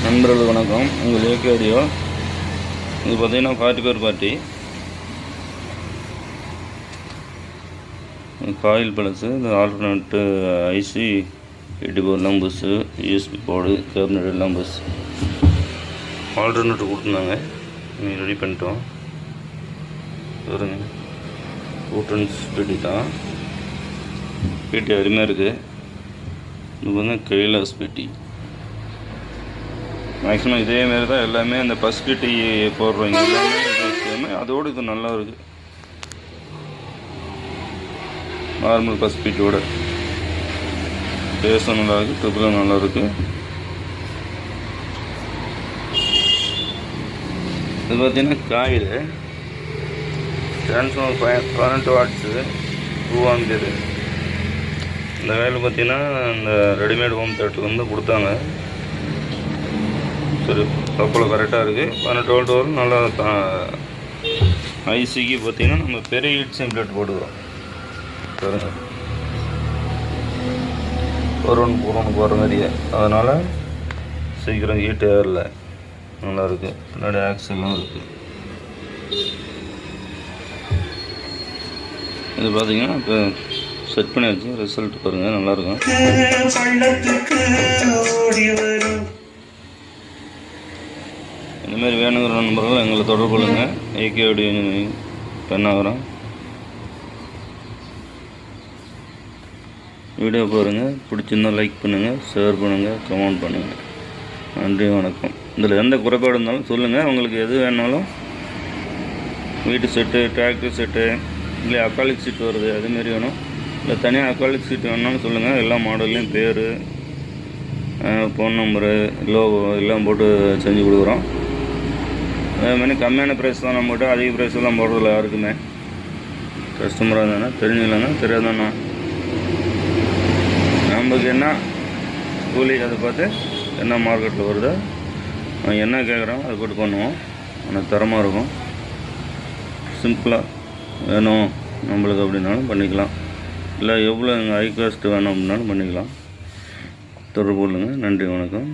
நண்பர்களுக்கு வணக்கம். உங்கள் ஏகே ஆடியோ. இது பார்த்தீங்கன்னா 40 பேர் பார்ட்டி. காயில் பழசு, இந்த ஆல்டர்னேட்டு ஐசி, போர்டு எல்லாம் பஸ்ஸு, யூஎஸ்பி போர்டு, கேபினட் எல்லாம் பஸ். ஆல்டர்னேட்டு கொடுத்துருந்தாங்க, நீங்கள் ரெடி பண்ணிட்டோம். வருங்க கூட்டன்ஸ் பெட்டி தான். பெட்டி அருமையாக இருக்குது. இது வந்து கைலாஸ் பெட்டி. மேக்ஸிமம் இதேமாரி தான் எல்லாமே அந்த பஸ்கு டீ போடுறவங்க எல்லாமே அதோடு இது நல்லா இருக்குது. நார்மல் பஸ்பீட்டோட டேஸ்டும் நல்லா இருக்குது, ட்ரிபிளும் நல்லா இருக்குது. இது பார்த்திங்கன்னா காயில் டிரான்ஸ்ஃபார்மர் 18 வாட்ஸு 2 ஆம்பியர். இந்த காயில் பார்த்திங்கன்னா இந்த ரெடிமேட் ஹோம் தேட்டருக்கு வந்து கொடுத்தாங்க. சரி, கப்பல் கரெக்டாக இருக்குது. 18 வோல்ட் வரும். நல்லா ஐசிக்கு பார்த்திங்கன்னா நம்ம பெரிய ஹீட் சிம்ப்ளேட் போட்டுக்கிறோம். சரிங்க, ஒன்று போகிற மாதிரியே, அதனால் சீக்கிரம் ஹீட் ஏறல. நல்லாயிருக்கு. பின்னாடி ஆக்செல்லாம் இருக்குது. இது பார்த்திங்கன்னா இப்போ செட் பண்ணியாச்சு. ரிசல்ட் பாருங்கள், நல்லாயிருக்கும். இந்தமாரி வேணுங்கிற நண்பர்கள் எங்களை தொடர்பு கொள்ளுங்கள். AK audio பெண்ணாகிறோம். வீடியோ பாருங்கள், பிடிச்சிருந்தால் லைக் பண்ணுங்கள், ஷேர் பண்ணுங்கள், கமெண்ட் பண்ணுங்கள். நன்றி, வணக்கம். இதில் எந்த குறைபாடு இருந்தாலும் சொல்லுங்கள். உங்களுக்கு எது வேணாலும், வீட்டு செட்டு, டிராக்டர் செட்டு, இல்லை அக்காலிக் சீட் வருது அதுமாரி வேணும், இல்லை தனியாக அக்காலிக் சீட் வேணாலும் சொல்லுங்கள். எல்லா மாடல்லையும் பேர், ஃபோன் நம்பரு, லோகோ எல்லாம் போட்டு செஞ்சு கொடுக்குறோம். அதேமாதிரி கம்மியான ப்ரைஸ் தான் நம்மகிட்ட, அதிக ப்ரைஸ்லாம் போடுறதில்ல யாருக்குமே. கஸ்டமராக இருந்தானே தெரிஞ்சுக்கலன்னா தெரியாதாண்ணா, நம்மளுக்கு என்ன கூலி அதை பார்த்து என்ன மார்க்கெட்டில் வருதோ அவன் என்ன கேட்குறான் அதை போட்டு பண்ணுவோம். ஆனால் தரமாக இருக்கும். சிம்பிளாக வேணும் நம்மளுக்கு அப்படின்னாலும் பண்ணிக்கலாம். இல்லை எவ்வளோ ஹை காஸ்ட் வேணும் அப்படின்னாலும் பண்ணிக்கலாம். தொடர்பு கொள்ளுங்கள். நன்றி, வணக்கம்.